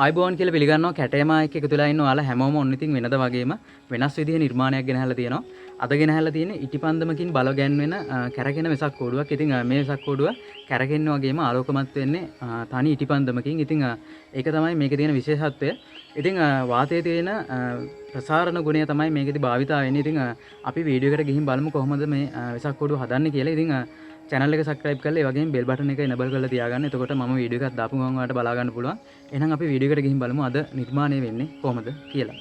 ආයිබෝන් කියලා පිළිගන්නවා කැටයමා එක්ක එකතු වෙලා ඉන්න ඔයාලා හැමෝම ඔන්න ඉතින් වෙනද වගේම වෙනස් විදිහේ නිර්මාණයක් ගෙනහැලා තියෙනවා. අද ගෙනහැලා තියෙන්නේ ඉටිපන්දමකින් බල ගැන්වෙන කැරකෙන වෙසක් කෝඩුවක්. ඉතින් මේ වෙසක් කෝඩුව කැරකෙන්න වගේම ආලෝකමත් වෙන්නේ තනි ඉටිපන්දමකින්. ඉතින් ඒක තමයි මේකේ තියෙන විශේෂත්වය. ඉතින් වාතයේ තියෙන ප්‍රසාරණ ගුණය තමයි මේකෙදි භාවිතා වෙන්නේ. ඉතින් අපි වීඩියෝ එකට ගිහින් බලමු කොහොමද මේ වෙසක් කෝඩුව හදන්නේ කියලා. ඉතින් channel එක subscribe කරලා ඒ වගේම bell button එක enable කරලා තියාගන්න. එතකොට මම වීඩියෝ එකක් දාපු ගමන් ඔයාලට බලා ගන්න පුළුවන්. එහෙනම් අපි වීඩියෝ එකට ගිහින් බලමු අද නිර්මාණය වෙන්නේ කොහොමද කියලා.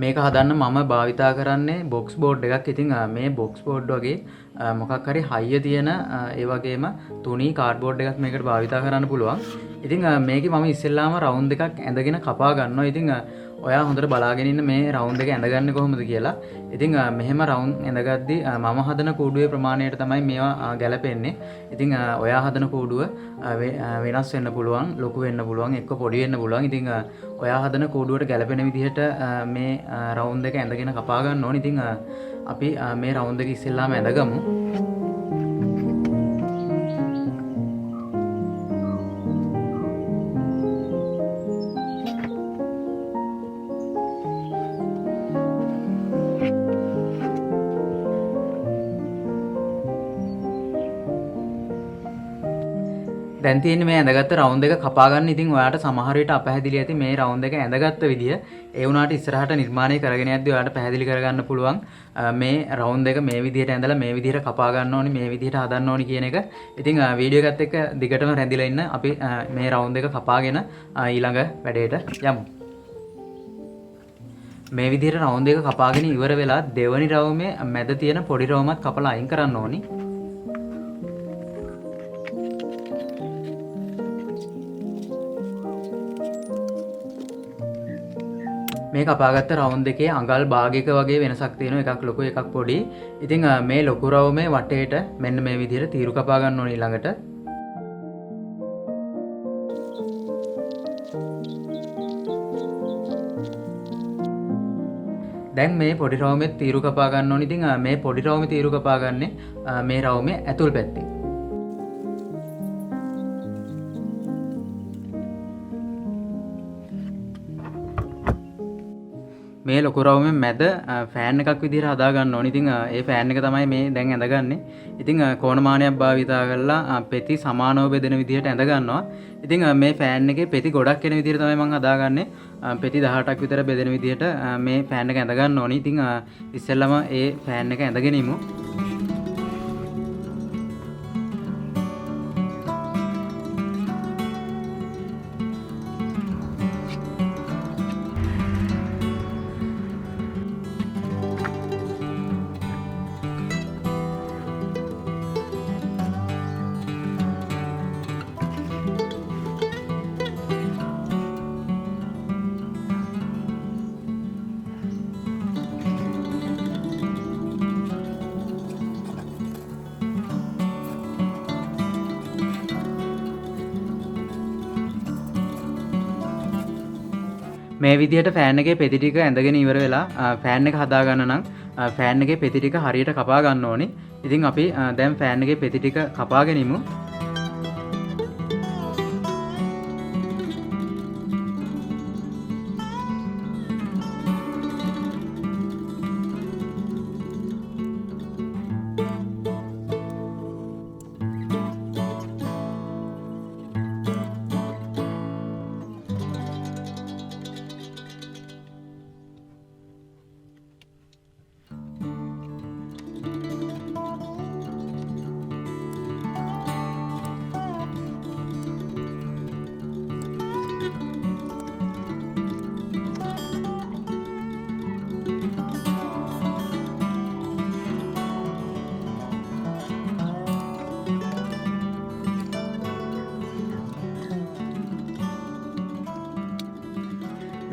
මේක හදන්න මම භාවිතා කරන්නේ box board එකක්. ඉතින් මේ box board වගේ මොකක් හරි හයිය තියෙන ඒ වගේම තුනී cardboard එකක් මේකට භාවිතා කරන්න පුළුවන්. ඉතින් මේකේ මම ඉස්සෙල්ලාම round එකක් ඇඳගෙන කපා ගන්නවා. ඉතින් ඔයා හොඳට බලාගෙන ඉන්න මේ රවුන්ඩ් එක ඇඳගන්නේ කොහොමද කියලා. ඉතින් මෙහෙම රවුන්ඩ් ඇඳගද්දි මම හදන කූඩුවේ ප්‍රමාණයට තමයි මේවා ගැලපෙන්නේ. ඉතින් ඔයා හදන කූඩුව වෙනස් වෙන්න පුළුවන්, ලොකු වෙන්න පුළුවන්, එක්ක පොඩි වෙන්න පුළුවන්. ඉතින් ඔයා හදන කූඩුවට ගැලපෙන විදිහට මේ රවුන්ඩ් එක ඇඳගෙන කපා ගන්න ඕනේ. ඉතින් අපි මේ රවුන්ඩ් එක ඉස්සෙල්ලාම ඇඳගමු. දැන් තියෙන්නේ මේ ඇඳගත්ත රවුන්ඩ් එක කපා ගන්න. ඉතින් ඔයාලට සමහර විට අපැහැදිලි ඇති මේ රවුන්ඩ් එක ඇඳගත්ත විදිය. ඒ වුණාට ඉස්සරහට නිර්මාණය කරගෙන යද්දී ඔයාලට පැහැදිලි කරගන්න පුළුවන් මේ රවුන්ඩ් එක මේ විදිහට ඇඳලා මේ විදිහට කපා ගන්න ඕනි, මේ විදිහට හදන්න ඕනි කියන එක. ඉතින් වීඩියෝ එකත් එක්ක දිගටම රැඳිලා ඉන්න. අපි මේ රවුන්ඩ් එක කපාගෙන ඊළඟ වැඩේට යමු. මේ විදිහට රවුන්ඩ් එක කපාගෙන ඉවර වෙලා දෙවනි රවුමේ මැද තියෙන පොඩි රවුමත් කපලා අයින් කරන්න ඕනි. මේ කපාගත්ත රවුන්ඩ් එකේ අඟල් භාගයක වගේ වෙනසක් තියෙනවා. එකක් ලොකු එකක් පොඩි. ඉතින් මේ ලොකු රවුමේ වටේට මෙන්න මේ විදිහට තීරු කපා ගන්න ඕනේ ඊළඟට. දැන් මේ පොඩි රවුමේ තීරු කපා ගන්න ඕනේ. ඉතින් මේ පොඩි රවුමේ තීරු කපා ගන්නේ මේ රවුමේ ඇතුල් පැත්තේ. මේ ලොකු රවුමේ මැද ෆෑන් එකක් විදිහට හදා ගන්න ඕනේ. ඉතින් ඒ ෆෑන් එක තමයි මේ දැන් ඇඳගන්නේ. ඉතින් කෝණමානයක් භාවිතා කරලා පෙති සමානව බෙදෙන විදිහට ඇඳ ගන්නවා. ඉතින් මේ ෆෑන් එකේ පෙති ගොඩක් එන විදිහට තමයි මම හදාගන්නේ. පෙති 18ක් විතර බෙදෙන විදිහට මේ ෆෑන් එක ඇඳ ගන්න ඕනේ. ඉතින් ඉස්සෙල්ලම ඒ ෆෑන් එක ඇඳගෙන ඉමු. මේ විදිහට ෆෑන් එකේ පෙති ටික ඇඳගෙන ඉවර වෙලා ෆෑන් එක හදා ගන්න නම් ෆෑන් එකේ පෙති ටික හරියට කපා ගන්න ඕනේ. ඉතින් අපි දැන් ෆෑන් එකේ පෙති ටික කපාගෙන ඉමු.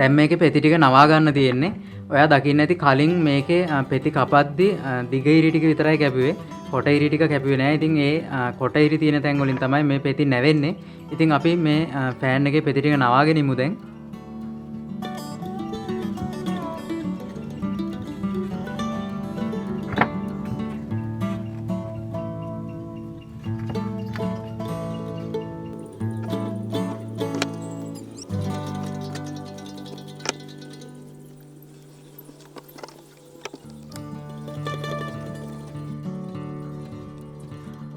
දැන් මේකේ පෙති ටික නවා ගන්න තියෙන්නේ. ඔයා දකින්න ඇති කලින් මේකේ පෙති කපද්දි දිග ඉරි ටික විතරයි කැපුවේ. කොට ඉරි ටික කැපුවේ නෑ. ඉතින් ඒ කොට ඉරි තියෙන තැන් වලින් තමයි මේ පෙති නැවෙන්නේ. ඉතින් අපි මේ ෆෑන් එකේ පෙති ටික නවාගෙන ඉමු දැන්.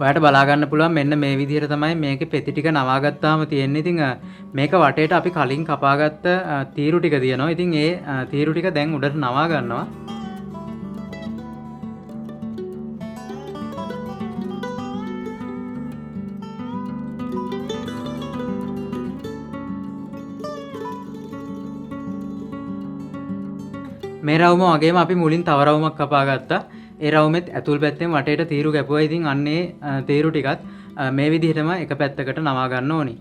ඔයාලට බලා ගන්න පුළුවන් මෙන්න මේ විදිහට තමයි මේකේ පෙති ටික නවාගත්තාම තියෙන්නේ. ඉතින් මේක වටේට අපි කලින් කපාගත්ත තීරු ටික තියෙනවා. ඉතින් ඒ තීරු ටික දැන් උඩට නවා ගන්නවා. මේ රවුම වගේම අපි මුලින් තව රවුමක් කපා ගත්තා. ඒ රවුමෙත් ඇතුල් පැත්තෙන් වටේට තීරු කැපුවා. ඉතින් අන්නේ තීරු ටිකත් මේ විදිහටම එක පැත්තකට නවා ගන්න ඕනි.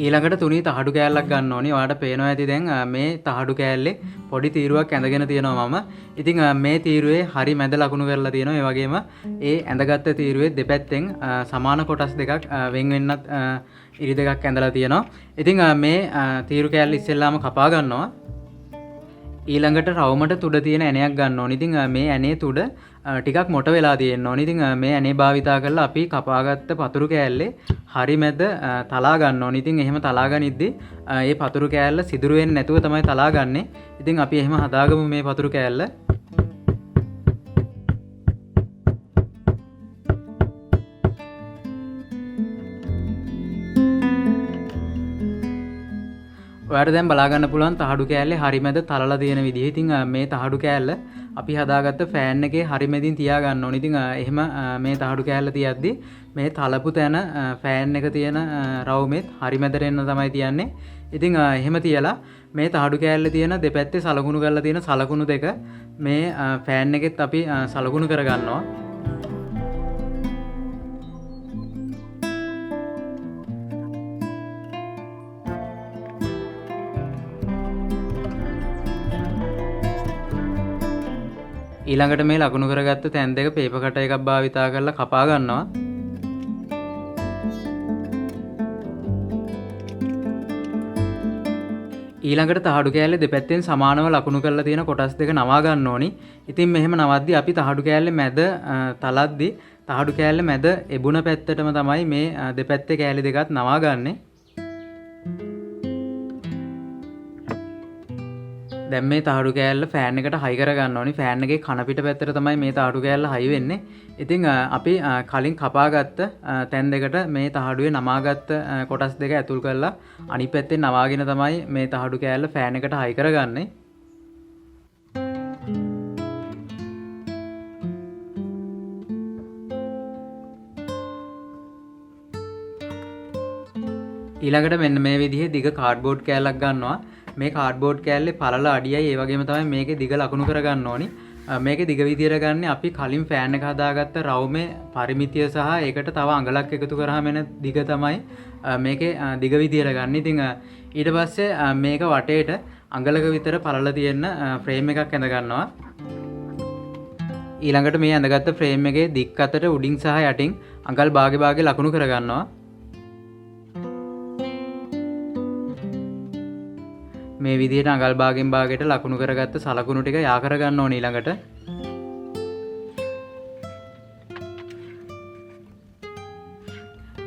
ඊළඟට තුනී තහඩු කෑල්ලක් ගන්න ඕනි. ඔයාලට පේනවා ඇති දැන් මේ තහඩු කෑල්ලේ පොඩි තීරුවක් ඇඳගෙන තියෙනවා මම. ඉතින් මේ තීරුවේ හරි මැද ලකුණු කරලා තියෙනවා. ඒ වගේම ඒ ඇඳගත්ත තීරුවේ දෙපැත්තෙන් සමාන කොටස් දෙකක් වෙන් වෙන්නත් ඉරි දෙකක් ඇඳලා තියෙනවා. ඉතින් මේ තීරු කෑල්ල ඉස්සෙල්ලාම කපා ගන්නවා. ඊළඟට රවුමට තුඩ තියෙන ඇණයක් ගන්න ඕනි. ඉතින් මේ ඇණේ තුඩ ටිකක් මොට වෙලා තියෙන්න ඕනි. ඉතින් මේ ඇණේ භාවිතා කරලා අපි කපාගත්ත පතුරු කෑල්ලේ හරි මැද තලා ගන්න ඕනි. ඉතින් එහෙම තලා ගනිද්දි මේ පතුරු කෑල්ල සිදුරු වෙන්නේ නැතුව තමයි තලා ගන්නෙ. ඉතින් අපි එහෙම හදාගමු මේ පතුරු කෑල්ල. ඔයාලට දැන් බලා ගන්න පුළුවන් තහඩු කෑල්ලේ හරි මැද තලලා තියෙන විදිහ. ඉතින් මේ තහඩු කෑල්ල අපි හදාගත්ත ෆෑන් එකේ හරි මැදින් තියා ගන්න ඕනේ. ඉතින් එහෙම මේ තහඩු කෑල්ල තියද්දි මේ තලපු තැන ෆෑන් එක තියෙන රවුමෙත් හරි මැදට එන්න තමයි තියන්නේ. ඉතින් එහෙම තියලා මේ තහඩු කෑල්ලේ තියෙන දෙපැත්තේ සලකුණු කරලා තියෙන සලකුණු දෙක මේ ෆෑන් එකෙත් අපි සලකුණු කර ගන්නවා. ඊළඟට මේ ලකුණු කරගත්ත තැන් දෙක පේපර් කටර් එකක් භාවිතා කරලා කපා ගන්නවා. ඊළඟට තහඩු කෑල්ලේ දෙපැත්තෙන් සමානව ලකුණු කරලා තියෙන කොටස් දෙක නවා ගන්න ඕනි. ඉතින් මෙහෙම නවද්දි අපි තහඩු කෑල්ලේ මැද තලද්දි තහඩු කෑල්ලේ මැද එබුණ පැත්තටම තමයි මේ දෙපැත්තේ කෑලි දෙකත් නවා ගන්නෙ. දැන් මේ තහඩු කෑල්ල ෆෑන් එකට හයි කර ගන්න ඕනි. ෆෑන් එකේ කන පිට පැත්තට තමයි මේ තහඩු කෑල්ල හයි වෙන්නේ. ඉතින් අපි කලින් කපාගත්ත තැන් දෙකට මේ තහඩුවේ නමාගත්ත කොටස් දෙක ඇතුල් කරලා අනිත් පැත්තෙන් නවාගෙන තමයි මේ තහඩු කෑල්ල ෆෑන් එකට හයි කරගන්නේ. ඊළඟට මෙන්න මේ විදිහේ දිග කාඩ්බෝඩ් කෑල්ලක් ගන්නවා. මේ කාඩ්බෝඩ් කෑල්ලේ පළල අඩියයි ඒ වගේම තමයි මේකේ දිග ලකුණු කරගන්න ඕනි. මේකේ දිග විදියට ගන්න අපි කලින් ෆෑන් එක හදාගත්ත රවුමේ පරිමිතිය සහ ඒකට තව අඟලක් එකතු කරාම එන දිග තමයි මේකේ දිග විදියට ගන්න. ඉතින් ඊට පස්සේ මේක වටේට අඟලක විතර පළල තියෙන ෆ්‍රේම් එකක් ඇඳ ගන්නවා. ඊළඟට මේ ඇඳගත්ත ෆ්‍රේම් එකේ දික් අතට උඩින් සහ යටින් අඟල් භාගේ ලකුණු කරගන්නවා. මේ විදිහට අඟල් භාගෙන් භාගයට ලකුණු කරගත්ත සලකුණු ටික යා කරගන්න ඕනේ ඊළඟට.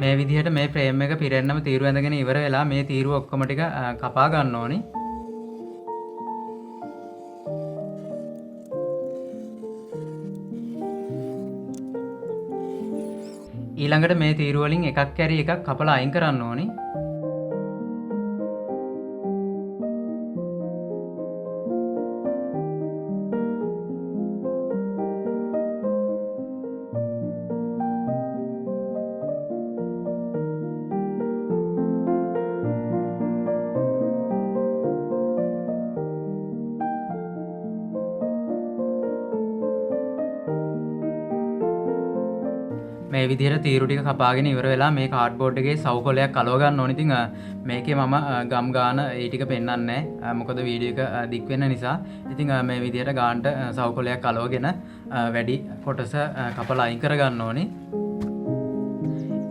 මේ විදිහට මේ ෆ්‍රේම් එක පිරෙන්නම තීරු ඇඳගෙන ඉවර වෙලා මේ තීරු ඔක්කොම ටික කපා ගන්න ඕනේ. ඊළඟට මේ තීරු වලින් එකක් කැරි එකක් කපලා අයින් කරන්න ඕනේ. මේ විදිහට තීරු ටික කපාගෙන ඉවර වෙලා මේ කාඩ්බෝඩ් එකේ සවුකොලයක් අලව ගන්න ඕනේ. ඉතින් මේකේ මම ගම් ගාන ඒ ටික පෙන්වන්නේ නැහැ. මොකද වීඩියෝ එක දික් වෙන නිසා. ඉතින් මේ විදිහට ගානට සවුකොලයක් අලවගෙන වැඩි කොටස කපලා අයින් කර ගන්න ඕනේ.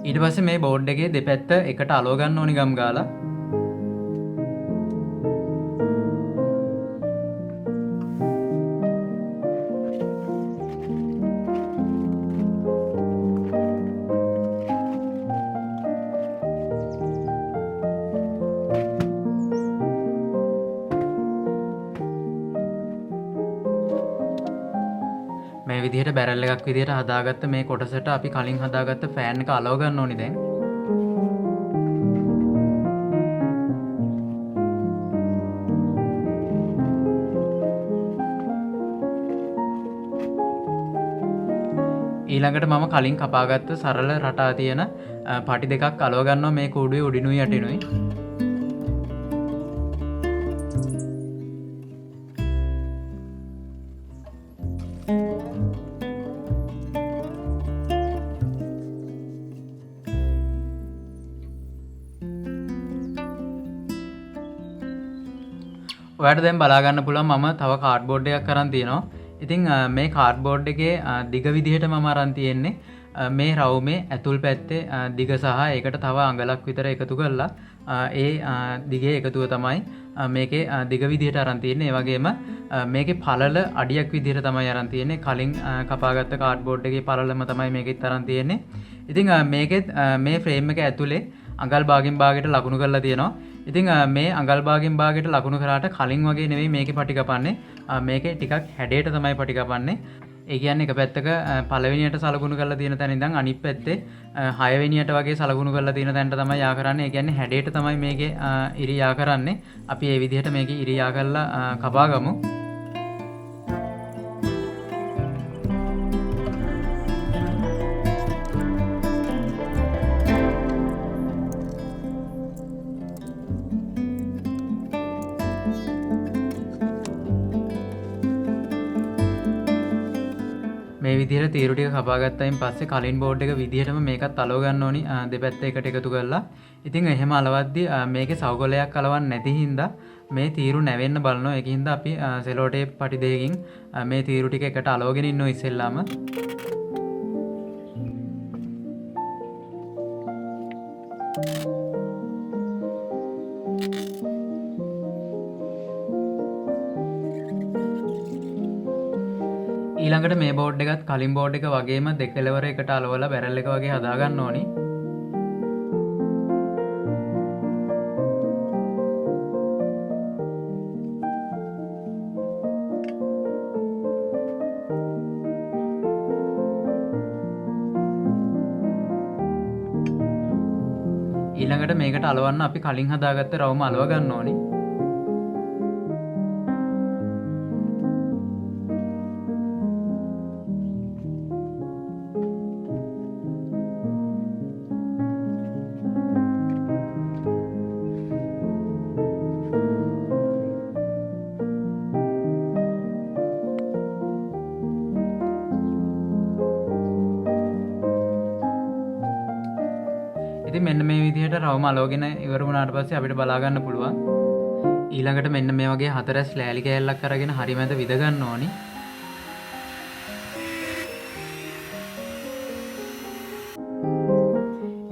ඊට පස්සේ මේ බෝඩ් එකේ දෙපැත්ත එකට අලව ගන්න ඕනේ ගම් ගාලා. විදිහට බැරල් එකක් විදිහට හදාගත්ත මේ කොටසට අපි කලින් හදාගත්ත ෆෑන් එක අලව ගන්න ඕනි දැන්. ඊළඟට මම කලින් කපාගත්ත සරල රටා තියෙන පටි දෙකක් අලව ගන්නවා මේ කූඩුවේ උඩිනුයි යටිනුයි. ඔයාලට දැන් බලා ගන්න පුළුවන් මම තව කාඩ්බෝඩ් එකක් අරන් තියෙනවා. ඉතින් මේ කාඩ්බෝඩ් එකේ දිග විදිහට මම අරන් තියෙන්නේ මේ රවුමේ ඇතුල් පැත්තේ දිග සහ ඒකට තව අඟලක් විතර එකතු කරලා ඒ දිගේ එකතුව තමයි මේකේ දිග විදිහට අරන් තියෙන්නේ. ඒ වගේම මේකේ පළල අඩියක් විදිහට තමයි අරන් තියෙන්නේ. කලින් කපාගත්ත කාඩ්බෝඩ් එකේ පළලම තමයි මේකෙත් අරන් තියෙන්නේ. ඉතින් මේකෙත් මේ ෆ්‍රේම් එක ඇතුලේ අඟල් භාගෙන් භාගයට ලකුණු කරලා තියෙනවා. ඉතින් මේ අඟල් භාගෙන් භාගයට ලකුණු කරාට කලින් වගේ නෙවෙයි මේකේ පටි කපන්නේ. මේකේ ටිකක් හැඩයට තමයි පටි කපන්නේ. ඒ කියන්නේ එක පැත්තක පළවෙනියට සලකුණු කරලා තියෙන තැන ඉඳන් අනිත් පැත්තේ 6 වෙනියට වගේ සලකුණු කරලා තියෙන තැනට තමයි යා කරන්නේ. ඒ කියන්නේ හැඩයට තමයි මේකේ ඉරියා කරන්නේ. අපි මේ විදිහට මේකේ ඉරියා කරලා කපා ගමු. මේ විදිහට තීරු ටික කපා ගත්තයින් පස්සේ කලින් බෝඩ් එක විදිහටම මේකත් අලව ගන්න ඕනි දෙපැත්ත එකට එකතු කරලා. ඉතින් එහෙම අලවද්දි මේකේ සවගලයක් අලවන්න නැති හින්දා මේ තීරු නැවෙන්න බලනවා. ඒක හින්දා අපි සෙලෝ ටේප් පටි දෙකකින් මේ තීරු ටික එකට අලවගෙන ඉන්නවා ඉස්සෙල්ලාම. ඊළඟට මේ බෝඩ් එකත් කලින් බෝඩ් එක වගේම දෙකලවර එකට අලවලා බැරල් එක වගේ හදා ගන්න ඕනි. ඊළඟට මේකට අලවන්න අපි කලින් හදාගත්ත රවුම අලව ගන්න ඕනි. ඉතින් මෙන්න මේ විදිහට රවුම අලවගෙන ඉවර වුණාට පස්සේ අපිට බලා ගන්න පුළුවන්. ඊළඟට මෙන්න මේ වගේ හතරස් ලෑලි කෑල්ලක් අරගෙන හරි මැද විද ගන්න ඕනි.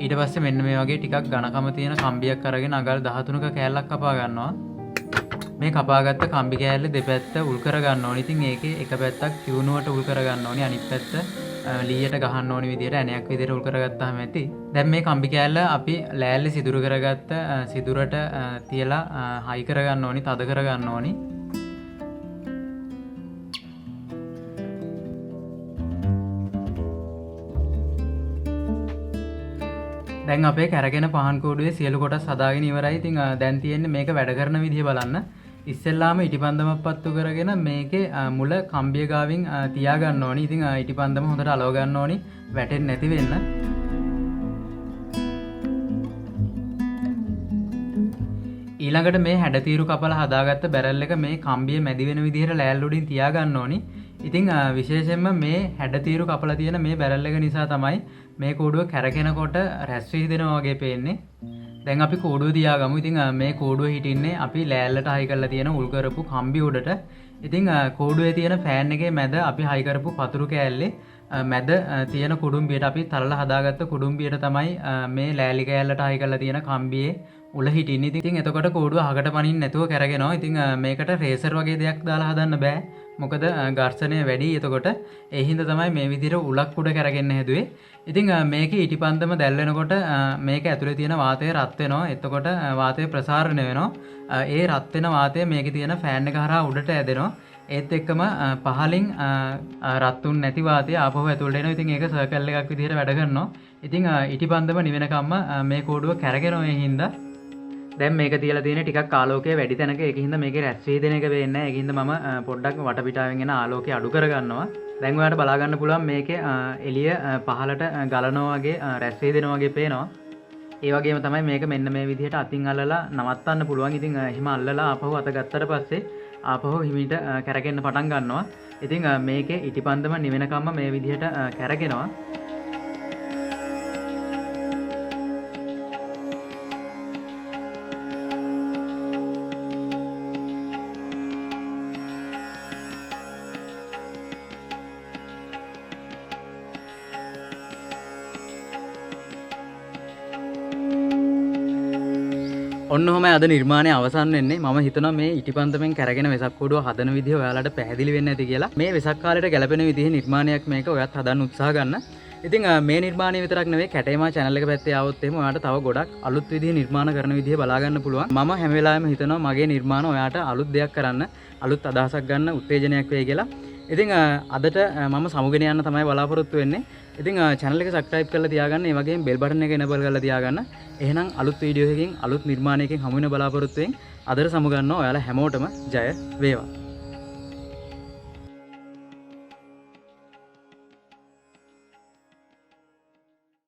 ඊට පස්සේ මෙන්න මේ වගේ ටිකක් ඝනකම තියෙන කම්බියක් අරගෙන අඟල් 13ක කෑල්ලක් කපා ගන්නවා. මේ කපාගත්ත කම්බි කෑල්ල දෙපැත්ත උල් කර ගන්න ඕනි. ඉතින් ඒකේ එක පැත්තක් තියුණුවට උල් කර ගන්න ඕනි. අනිත් පැත්ත ලීයට ගහන්න ඕනි විදිහට ඇණයක් විදිහට උල් කරගත්තාම ඇති. දැන් මේ කම්බි කෑල්ල අපි ලෑල්ලේ සිදුරු කරගත්ත සිදුරට තියලා හයි කරගන්න ඕනි, තද කරගන්න ඕනි. දැන් අපේ කැරගෙන පහන් කූඩුවේ සියලු කොටස් හදාගෙන ඉවරයි. ඉතින් දැන් තියෙන්නේ මේක වැඩ කරන විදිහ බලන්න. ඉස්සෙල්ලාම ඉටිපන්දමක් පත්තු කරගෙන මේකේ මුල කම්බිය ගාවින් තියා ගන්න ඕනි. ඉතින් ඉටිපන්දම හොඳට අලව ගන්න ඕනි වැටෙන්නේ නැති වෙන්න. ඊළඟට මේ හැඩතීරු කපලා හදාගත්ත බැරල් එක මේ කම්බිය මැදි වෙන විදිහට ලෑල්ල උඩින් තියා ගන්න ඕනි. ඉතින් විශේෂයෙන්ම මේ හැඩතීරු කපලා තියෙන මේ බැරල් එක නිසා තමයි මේ කූඩුව කැරකෙනකොට රැස් විහිදෙනවා වගේ පේන්නේ. දැන් අපි කූඩුව තියාගමු. ඉතින් මේ කූඩුව හිටින්නේ අපි ලෑල්ලට හයි කරලා තියෙන උල් කරපු කම්බි උඩට. ඉතින් කූඩුවේ තියෙන ෆෑන් එකේ මැද අපි හයි කරපු පතුරු කෑල්ලේ මැද තියෙන කුඩුම්බියට අපි තරලා හදාගත්ත කුඩුම්බියට තමයි මේ ලෑලි කෑල්ලට හයි කරලා තියෙන කම්බියේ උල හිටින්නේ. ඉතින් එතකොට කූඩුව අහකට පනින්න නැතුව කැරගෙනවා. ඉතින් මේකට රේසර් වගේ දෙයක් දාලා හදන්න බෑ. මොකද ඝර්ෂණය වැඩි. එතකොට ඒ හින්දා තමයි මේ විදිහට උලක් උඩ කැරගෙන්න හැදුවේ. ඉතින් මේකේ ඉටිපන්දම දැල් වෙනකොට මේක ඇතුලේ තියෙන වාතය රත් වෙනවා. එතකොට වාතය ප්‍රසාරණය වෙනවා. ඒ රත් වෙන වාතය මේකේ තියෙන ෆෑන් එක හරහා උඩට ඇදෙනවා. ඒත් එක්කම පහලින් රත්තුන් නැති වාතය ආපහු ඇතුළට එනවා. ඉතින් ඒක සර්කල් එකක් විදිහට වැඩ කරනවා. ඉතින් ඉටිපන්දම නිවෙනකම්ම මේ කෝඩුව කැරගෙනවා. ඒ හින්දා දැන් මේක තියලා තියෙන ටිකක් ආලෝකය වැඩි තැනක. ඒකින්ද මේකේ රැස් වේදෙන එක වෙන්නේ නැහැ. ඒකින්ද මම පොඩ්ඩක් වටපිටාවෙන් එන ආලෝකය අඩු කරගන්නවා. දැන් ඔයාලට බලා ගන්න පුළුවන් මේකේ එළිය පහලට ගලනවා වගේ රැස් වේදෙනවා වගේ පේනවා. ඒ වගේම තමයි මේක මෙන්න මේ විදිහට අතින් අල්ලලා නවත්තන්න පුළුවන්. ඉතින් එහෙම අල්ලලා ආපහු අත ගත්තට පස්සේ ආපහු හිමීට කැරකෙන්න පටන් ගන්නවා. ඉතින් මේකේ ඉටිපන්දම නිවෙනකම්ම මේ විදිහට කැරගෙනවා. ඔන්න ඔහම අද නිර්මාණය අවසන් වෙන්නේ. මම හිතනවා මේ ඉටිපන්දමෙන් කැරගෙන වෙසක් කෝඩුව හදන විදිහ ඔයාලට පැහැදිලි වෙන්න ඇති කියලා. මේ වෙසක් කාලේට ගැලපෙන විදිහේ නිර්මාණයක් මේක. ඔයත් හදන්න උත්සාහ ගන්න. ඉතින් මේ නිර්මාණය විතරක් නෙවෙයි කැටේමා channel එක පැත්තේ ආවොත් එහෙම ඔයාලට තව ගොඩක් අලුත් විදිහේ නිර්මාණ කරන විදිහ බලා ගන්න පුළුවන්. මම හැම වෙලාවෙම හිතනවා මගේ නිර්මාණ ඔයාලට අලුත් දෙයක් කරන්න, අලුත් අදහසක් ගන්න උත්තේජනයක් වෙයි කියලා. ඉතින් අදට මම සමුගෙන යන්න තමයි බලාපොරොත්තු වෙන්නේ. ඉතින් channel එක subscribe කරලා තියාගන්න. ඒ වගේම bell button එක enable කරලා තියාගන්න. එහෙනම් අලුත් වීඩියෝ එකකින් අලුත් නිර්මාණයකින් හමු වෙන බලාපොරොත්තු වෙමින් අදට සමු ගන්නවා. ඔයාලා හැමෝටම ජය වේවා.